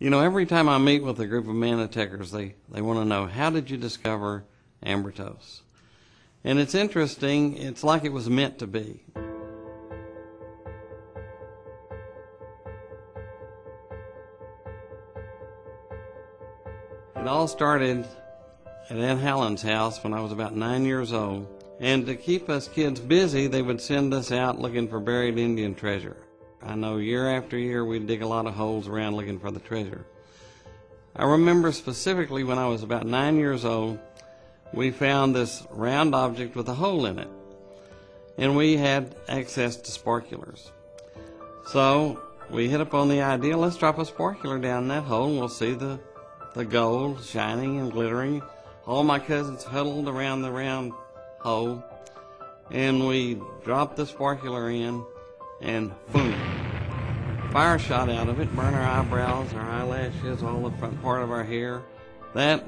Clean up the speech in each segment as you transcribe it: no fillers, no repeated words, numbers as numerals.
You know, every time I meet with a group of manatechers, they want to know, how did you discover ambrotose? And it's interesting, it's like it was meant to be. It all started at Aunt Helen's house when I was about 9 years old. And to keep us kids busy, they would send us out looking for buried Indian treasure. I know year after year we'd dig a lot of holes around looking for the treasure. I remember specifically when I was about 9 years old, we found this round object with a hole in it. And we had access to sparklers. So we hit upon the idea, let's drop a sparkler down that hole and we'll see the gold shining and glittering. All my cousins huddled around the round hole, and we dropped the sparkler in, and boom, fire shot out of it, burned our eyebrows, our eyelashes, all the front part of our hair. That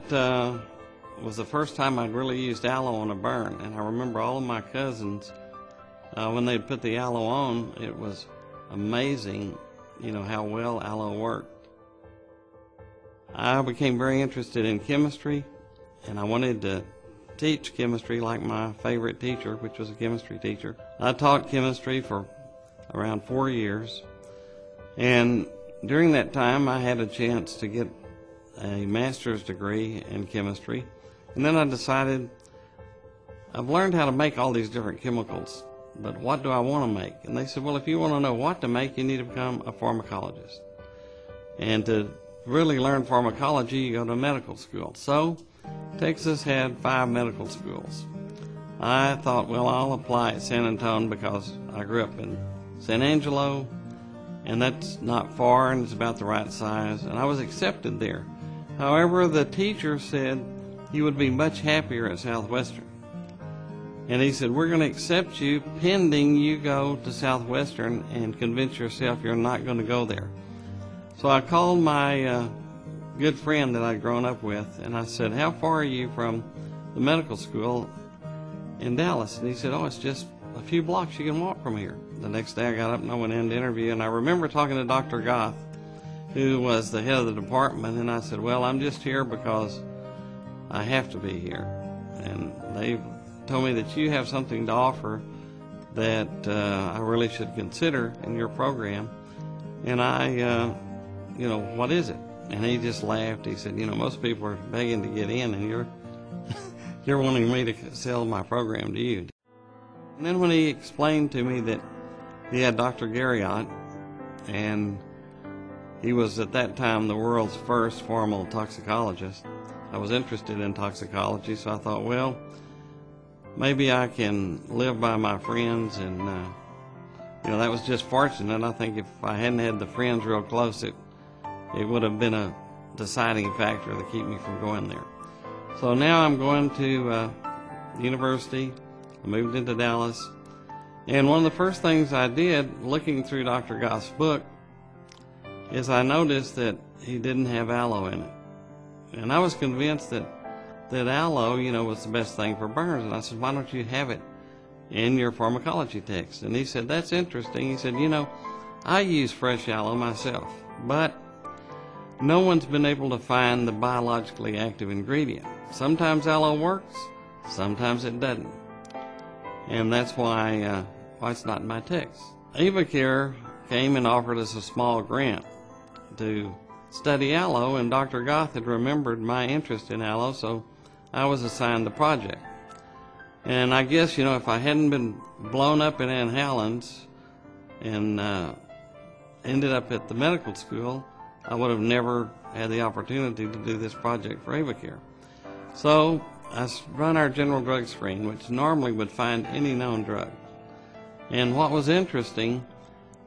was the first time I'd really used aloe on a burn, and I remember all of my cousins, when they'd put the aloe on, it was amazing, you know, how well aloe worked. I became very interested in chemistry, and I wanted to teach chemistry like my favorite teacher, which was a chemistry teacher. I taught chemistry for around 4 years, and during that time I had a chance to get a master's degree in chemistry. And then I decided, I've learned how to make all these different chemicals, but what do I want to make? And they said, well, if you want to know what to make, you need to become a pharmacologist. And to really learn pharmacology, you go to medical school. So Texas had 5 medical schools. I thought, well, I'll apply at San Antonio because I grew up in San Angelo, and that's not far and it's about the right size, and I was accepted there. However, the teacher said he would be much happier at Southwestern. And he said, we're going to accept you pending you go to Southwestern and convince yourself you're not going to go there. So I called my good friend that I'd grown up with, and I said, how far are you from the medical school in Dallas? And he said, oh, it's just a few blocks you can walk from here. The next day I got up and I went in to interview, and I remember talking to Dr. Goth, who was the head of the department, and I said, well, I'm just here because I have to be here. And they told me that you have something to offer that I really should consider in your program. And I, you know, what is it? And he just laughed. He said, you know, most people are begging to get in, and you're wanting me to sell my program to you. And then when he explained to me that he had Dr. Garriott, and he was at that time the world's first formal toxicologist, I was interested in toxicology, so I thought, well, maybe I can live by my friends, and you know, that was just fortunate. I think if I hadn't had the friends real close, it would have been a deciding factor to keep me from going there. So now I'm going to university. I moved into Dallas, and one of the first things I did, looking through Dr. Goth's book, is I noticed that he didn't have aloe in it. And I was convinced that aloe, you know, was the best thing for burns. And I said, why don't you have it in your pharmacology text? And he said, that's interesting. He said, you know, I use fresh aloe myself, but no one's been able to find the biologically active ingredient. Sometimes aloe works, sometimes it doesn't. And that's why it's not in my text. AvaCare came and offered us a small grant to study aloe, and Dr. Goth had remembered my interest in aloe, so I was assigned the project. And I guess, you know, if I hadn't been blown up in Aunt Helen's and ended up at the medical school, I would have never had the opportunity to do this project for AvaCare. So I run our general drug screen, which normally would find any known drug. And what was interesting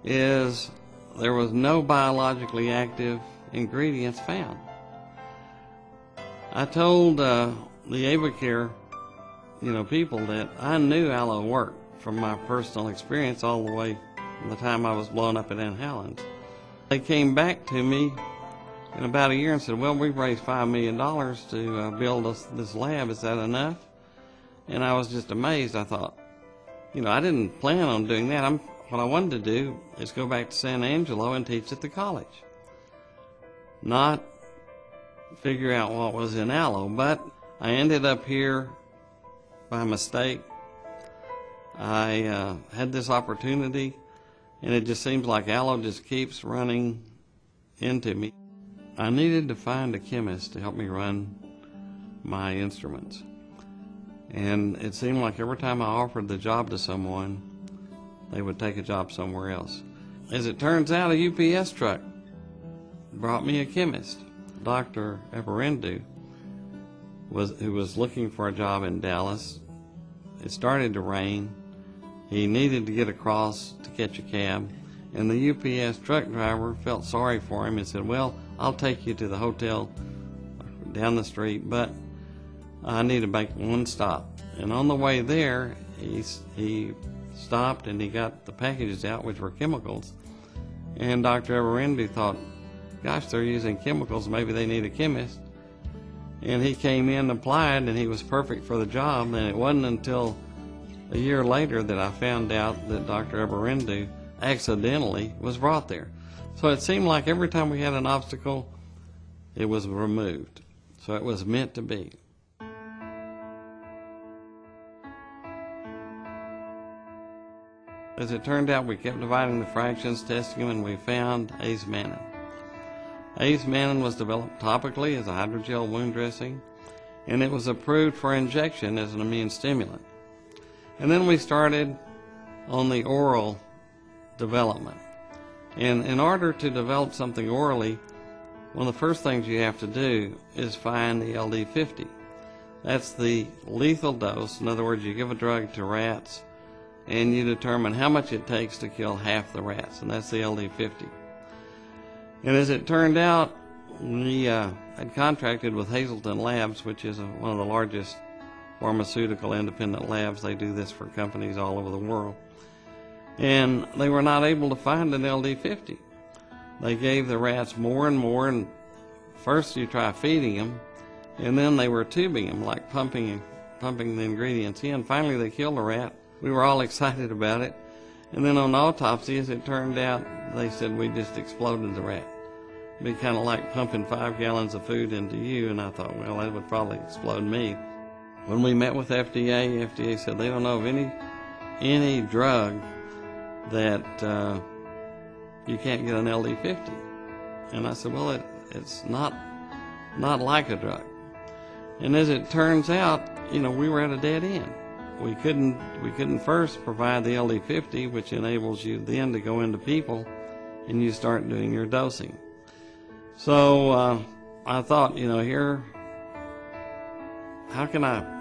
is there was no biologically active ingredients found. I told the AvaCare, you know, people that I knew aloe worked from my personal experience all the way from the time I was blown up at Aunt Helen's. They came back to me in about a year and said, well, we've raised $5 million to build us this lab. Is that enough? And I was just amazed. I thought, you know, I didn't plan on doing that. What I wanted to do is go back to San Angelo and teach at the college. not figure out what was in aloe, but I ended up here by mistake. I had this opportunity, and it just seems like aloe just keeps running into me. I needed to find a chemist to help me run my instruments. And it seemed like every time I offered the job to someone, they would take a job somewhere else. As it turns out, a UPS truck brought me a chemist, Dr. Eberendu, who was looking for a job in Dallas. It started to rain. He needed to get across to catch a cab, and the UPS truck driver felt sorry for him and said, well, I'll take you to the hotel down the street, but I need to make one stop. And on the way there, he stopped and he got the packages out, which were chemicals. And Dr. Eberendu thought, gosh, they're using chemicals, maybe they need a chemist. And he came in, applied, and he was perfect for the job. And it wasn't until a year later that I found out that Dr. Eberendu accidentally was brought there. So it seemed like every time we had an obstacle, it was removed. So it was meant to be. As it turned out, we kept dividing the fractions, testing them, and we found ace-mannan. Ace-mannan was developed topically as a hydrogel wound dressing, and it was approved for injection as an immune stimulant. And then we started on the oral development. And in order to develop something orally, one of the first things you have to do is find the LD50. That's the lethal dose. In other words, you give a drug to rats and you determine how much it takes to kill half the rats, and that's the LD50. And as it turned out, we had contracted with Hazleton Labs, which is one of the largest pharmaceutical independent labs. They do this for companies all over the world. And they were not able to find an LD50. They gave the rats more and more, and first you try feeding them, and then they were tubing them, like pumping the ingredients in. Finally, they killed the rat. We were all excited about it. And then on autopsy, as it turned out, they said we just exploded the rat. It'd be kind of like pumping 5 gallons of food into you, and I thought, well, that would probably explode me. When we met with FDA said they don't know of any drug that you can't get an LD50. And I said, well, it's not like a drug. And as it turns out, we were at a dead end. We couldn't first provide the LD50, which enables you then to go into people and you start doing your dosing. So I thought, here, how can I